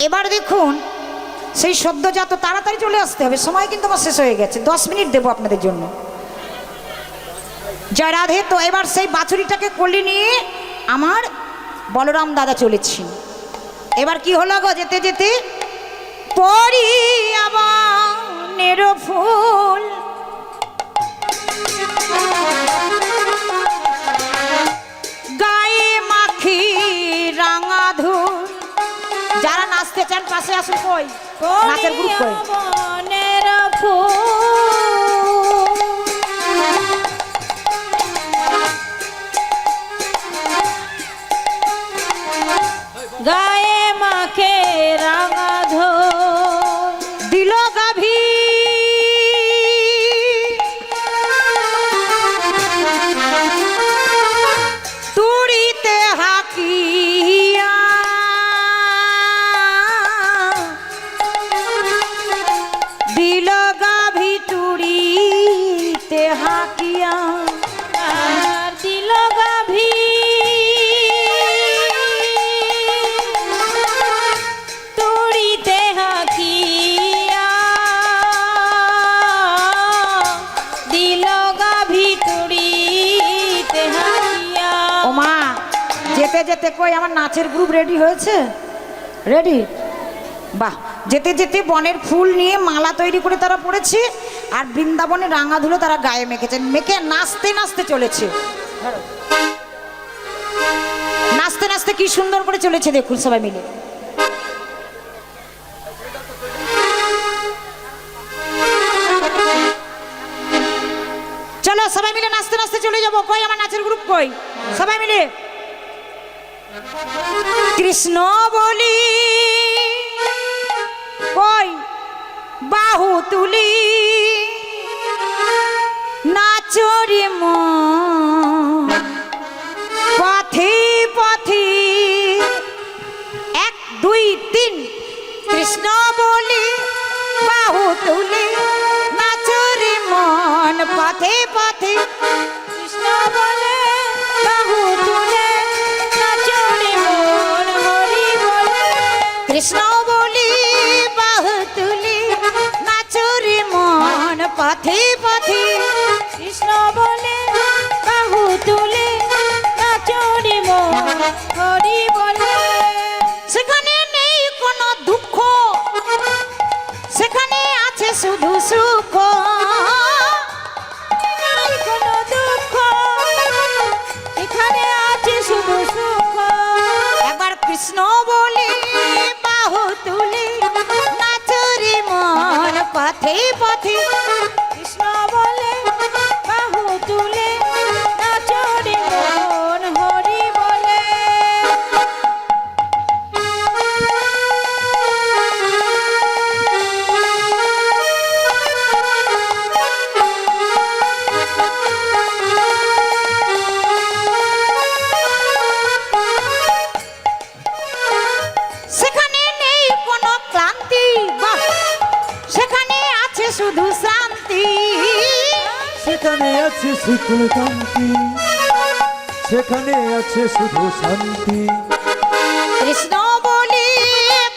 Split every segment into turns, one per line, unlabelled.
এবার দেখুন সেই সদ্যজাত তাড়াতাড়ি চলে আসতে হবে, সময় কিন্তু আমার শেষ হয়ে গেছে, 10 মিনিট দেবো আপনাদের জন্য। জয় রাধে। তো এবার সেই বাছুরিটাকে কোলে নিয়ে আমার বলরাম দাদা চলেছি। এবার কি হলো গো, যেতে যেতে পরিয়াবনের ফুল গায়ে মাখি রাঙা ধুল। যারা নাচতে চান পাশে আসুন। কই নাচের গ্রুপ কই?
বনের ফুল গায়ে মাখে রাঙা ধুল
দিল গাভী তুড়িতে হাকিয়া দিল গাভী তুড়িতে হাকিয়া
আর দিল গাভী তুড়িতে হাকিয়া দিল গাভী তুড়িতে হাকিয়া।
ও মা, যেতে যেতে কই আমার নাচের গ্রুপ রেডি হয়েছে? রেডি? বাহ। যেতে যেতে বনের ফুল নিয়ে মালা তৈরি করে তারা পড়েছে, আর বৃন্দাবনে রাঙা ধুলো তারা গায়ে মেখেছেন, মেখে নাচতে নাচতে চলেছে। নাচতে নাচতে কি সুন্দর করে চলেছে দেখুন সবাই মিলে। চলো সবাই মিলে নাচতে নাচতে চলে যাবো। কই আমার নাচের গ্রুপ কই? সবাই মিলে কৃষ্ণ বলি কই বাহু তুলি নাচরে মন পথে পথে। 1 2 3 কৃষ্ণ বলি বাহু তুলি নাচরে মন পথে পথে।
কৃষ্ণ বলে বাহু তুলে নাচরে মন হরি বলে।
কৃষ্ণ বলি বাহু তুলি নাচরে মন পথে পথে।
কৃষ্ণ বলে বাহু তুলে নাচরে মন হরি বলে।
সেখানে নেই কোনো দুঃখ, সেখানে আছে শুধু সুখ।
নেই কোনো দুঃখ, এখানে আছে শুধু সুখ।
একবার কৃষ্ণ বলি বাহু তুলি নাচরে মন পথে পথে।
কৃষ্ণ বলে বাহু তুলে নাচরে মন হরি বলে।
সেখানে নেই কোনো ক্লান্তি, বাহ, সেখানে আছে শুধু শান্তি।
সেখানে আছে শুধু শান্তি, সেখানে আছে শুধু শান্তি।
কৃষ্ণ বলি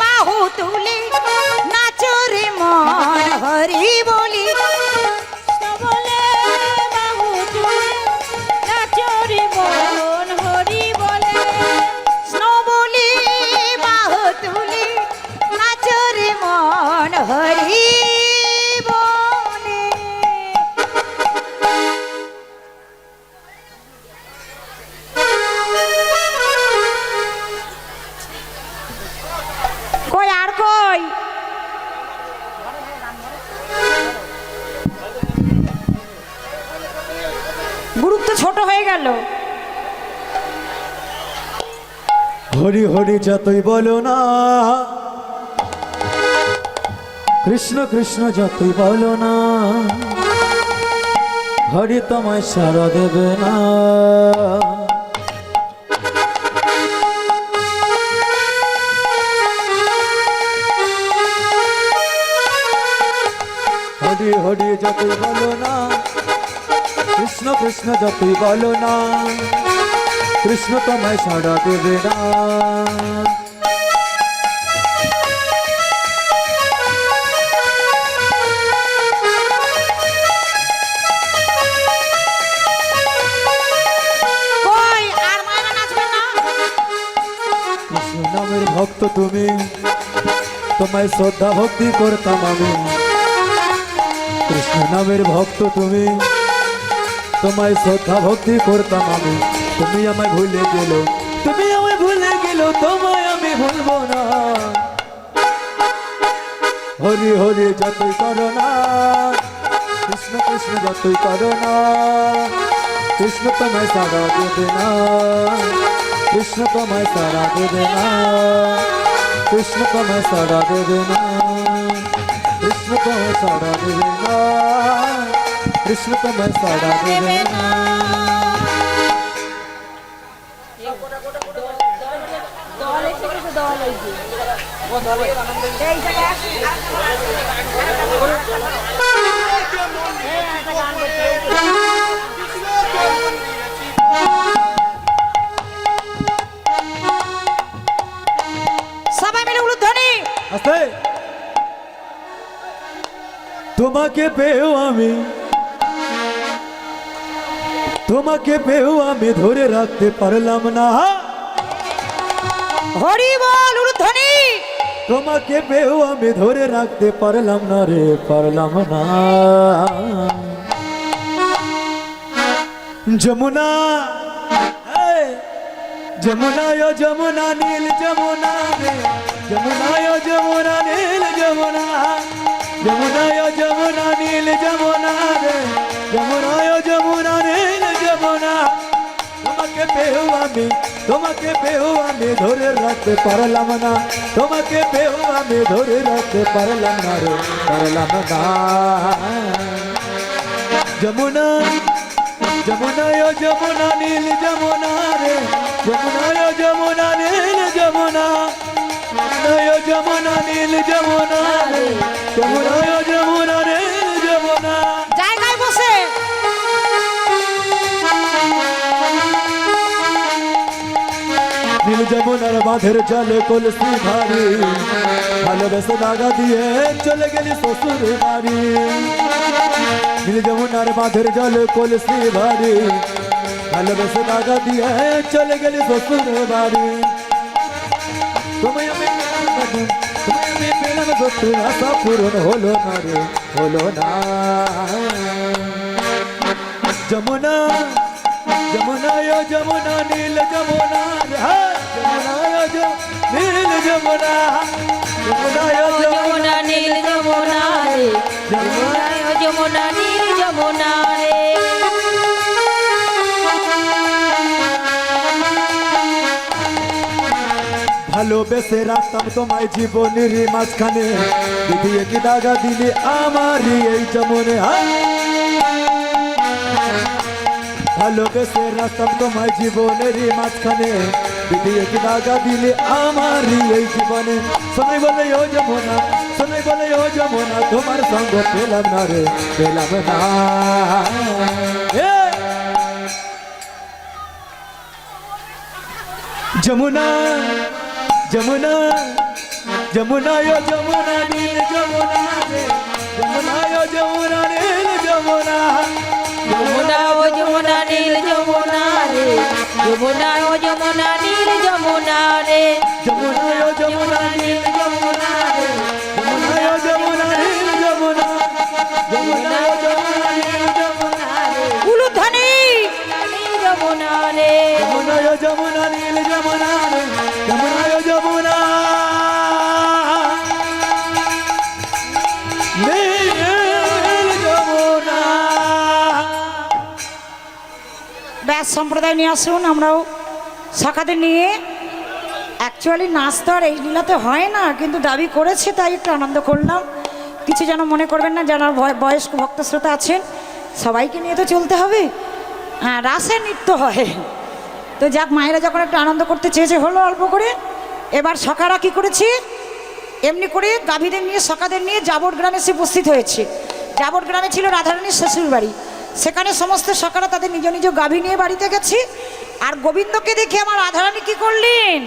বাহু তুলি নাচরে মন হরি বলি।
কৃষ্ণ বলে বাহু তুলে নাচরে মন হরি বলে।
কৃষ্ণ বলি বাহু তুলি নাচরে মন হরি বলে। কই আর কই? গ্রুপ তো ছোট হয়ে গেল।
হরি হরি যতই বলো না, কৃষ্ণ কৃষ্ণ যতই বলো না, হরি তোমায় সারা দেবে না। হরি হরি যতই বলো না, কৃষ্ণ কৃষ্ণ যতই বলো না, কৃষ্ণ তোমায় সাড়া দেবে না। ভক্ত তুমি, তোমায় শ্রদ্ধা ভক্তি করতাম আমি। কৃষ্ণ নামের ভক্ত তুমি, তোমায় শ্রদ্ধা ভক্তি করতাম আমি। তুমি আমায় ভুলে গেল, তুমি আমায় ভুলে গেল, তোমায় আমি ভুলবো না। হরি হরি যতই করো না, কৃষ্ণ কৃষ্ণ যতই করো না, কৃষ্ণ তোমায় সারা দেবে না, কৃষ্ণ তোমায় সারা দেবে না, কৃষ্ণ তোমায় সারা দেবে না, কৃষ্ণ তোমায় সারা দেবে না, কৃষ্ণ তোমায় সারা দেবে না।
সবাই মিলে উলুধ্বনি।
আস্তে। তোমাকে পেয়েও আমি, তোমাকে পেয়েও আমি ধরে রাখতে পারলাম না।
হরি বল, উলুধ্বনি।
তোমাকে পেয়েও আমি ধরে রাখতে পারলাম না রে, পারলাম না। যমুনা, এই, যমুনা ও যমুনা নীল যমুনা রে, যমুনা ও যমুনা নীল যমুনা, যমুনা ও যমুনা নীল যমুনা রে, যমুনা ও যমুনা নীল যমুনা। তোমাকে পেয়েও আমি, তোমাকে পেয়েও আমি ধরে রাখতে পারলাম না, তোমাকে পেয়েও আমি ধরে রাখতে পারলাম না রে, পারলাম না। যমুনা, যমুনা ও যমুনা নীল যমুনা রে, যমুনা ও যমুনা নীল যমুনা, যমুনা ও যমুনা নীল যমুনা রে, যমুনা ও যমুনা নীল যমুনা।
জায়গায় বসে
নীল যমুনার বাঁধের জলে কলসি ভারী, ভালোবেসে দাগা দিয়ে চলে গেলি শ্বশুর বাড়ি। নীল যমুনার বাঁধের জলে কলসি ভারী, ভালোবেসে দাগা দিয়ে চলে গেলি শ্বশুর বাড়ি। তোমায় আমি পেলাম, তোমায় আমি পেলাম, শ্বশুর আশা পূরণ হলো না রে, হলো না। যমুনা, যমুনা ও যমুনা নীল যমুনা রে, হ্যাঁ, যমুনা ও নীল যমুনা, যমুনা ও
যমুনা নীল যমুনা রে, যমুনা ও যমুনা নীল যমুনা রে।
ভালোবেসে রাখতাম তোমায় জীবনের মাঝখানে, দিদিয়ে কি দাগা দিলে আমারই এই যমুনে। ভালোবেসে রাখতাম তোমায় জীবনের মাঝখানে, দিদিয়ে কি দাগা দিলে আমারই এই জীবনে। শোনাই বলে ও যমুনা, শোনাই বলে ও যমুনা, তোমার সঙ্গ পেলাম না রে, পেলাম না। যমুনা, যমুনা, যমুনা ও যমুনা নীল যমুনা রে, যমুনা ও যমুনা নীল যমুনা,
যমুনা ও যমুনা নীল যমুনা রে, যমুনা ও যমুনা নীল যমুনা রে,
যমুনা ও যমুনা নীল যমুনা রে, যমুনা ও যমুনা নীল যমুনা, যমুনা ও যমুনা নীল যমুনা রে,
উলুধ্বনি।
নীল যমুনা রে।
যমুনা ও যমুনা নীল যমুনা রে, যমুনা ও যমুনা নীল যমুনা।
ব্যাস সম্প্রদায় নিয়ে আসুন। আমরাও সখাদের নিয়ে অ্যাকচুয়ালি নাচ তো আর এই লীলাতে হয় না, কিন্তু দাবি করেছে তাই একটু আনন্দ করলাম। কিছু যেন মনে করবেন না, যারা বয়স্ক ভক্ত শ্রোতা আছেন সবাইকে নিয়ে তো চলতে হবে। হ্যাঁ, রাসের নৃত্য হয় তো যাক, মায়েরা যখন একটু আনন্দ করতে চেয়েছে হলো অল্প করে। এবার সখারা কি করেছি, এমনি করে গাভীদের নিয়ে সখাদের নিয়ে জাবর গ্রামে এসে উপস্থিত হয়েছে। জাবর গ্রামে ছিল রাধারানীর শ্বশুর বাড়ি, সেখানে সমস্ত সখারা তাদের নিজ নিজ গাভী নিয়ে বাড়িতে গেছি। আর গোবিন্দকে দেখে আমার রাধারানী কি করলেন,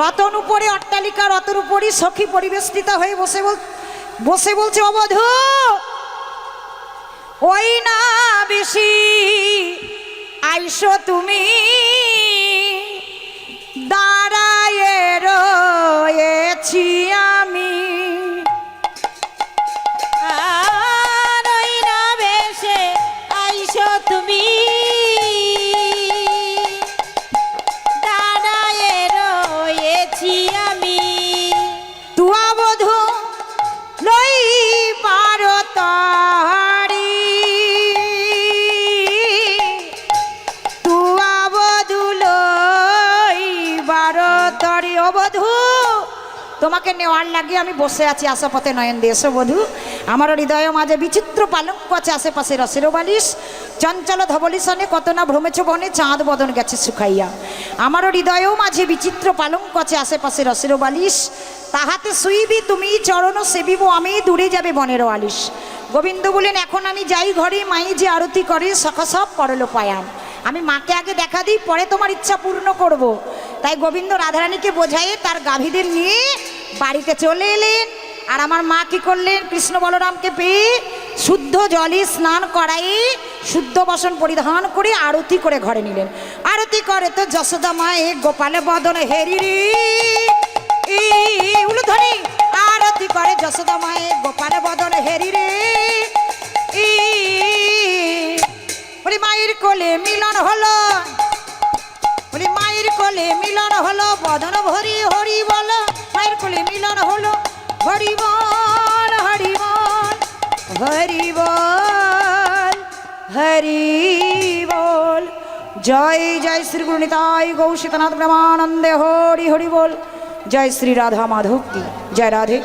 রতন উপরে অট্টালিকা, রতন উপরই সখী পরিবেষ্টিত হয়ে বসে বলছে, অবধূ ওই না বেশি আইসো তুমি দাঁড়ায়ে তোমাকে নেওয়ার লাগে আমি বসে আছি আশাপথে নয়ন দিয়ে। এসো বধূ, আমার হৃদয় মাঝে বিচিত্র পালঙ্ক আছে, আশেপাশে রসের বালিশ, চঞ্চল ধবলিসনে কত না ভ্রমেছ বনে, চাঁদ বদন গেছে শুকাইয়া। আমার হৃদয়েও মাঝে বিচিত্র পালঙ্ক আছে, আশেপাশে রসের বালিশ, তাহাতে শুইবি তুমি চরণ সেবিব আমি, দূরে যাবে বনের আলিশ। গোবিন্দ বলেন এখন আমি যাই ঘরে, মাই যে আরতি করে সখা সব করলো পায়ান। আমি মাকে আগে দেখা দিই, পরে তোমার ইচ্ছা পূর্ণ করব। তাই গোবিন্দ রাধারানীকে বোঝাইয়ে তার গাভীদের নিয়ে বাড়িতে চলে এলেন। আর আমার মা কি করলেন, কৃষ্ণ বলরামকে পেয়ে শুদ্ধ জলে স্নান করাই, শুদ্ধ বসন পরিধান করে আরতি করে ঘরে নিলেন। আরতি করে তো যশোদা মায়ে গোপাল বদন হেরি রে উলুধ্বনি, আরতি করে যশোদা মায়ে গোপাল বদন হেরি রে। বলি মায়ের কোলে মিলন হলো, বলি মায়ের কোলে মিলন হলো, বদন ভরি হরি বল, মায়ের কোলে মিলন হলো, হরি বল হরি বল হরি বল হরি বল। জয় জয় শ্রী গুরু নিতাই গৌ সীতানাথ প্রেমানন্দে হরি হরি বল। জয় শ্রী রাধা মাধব কি জয়। রাধে।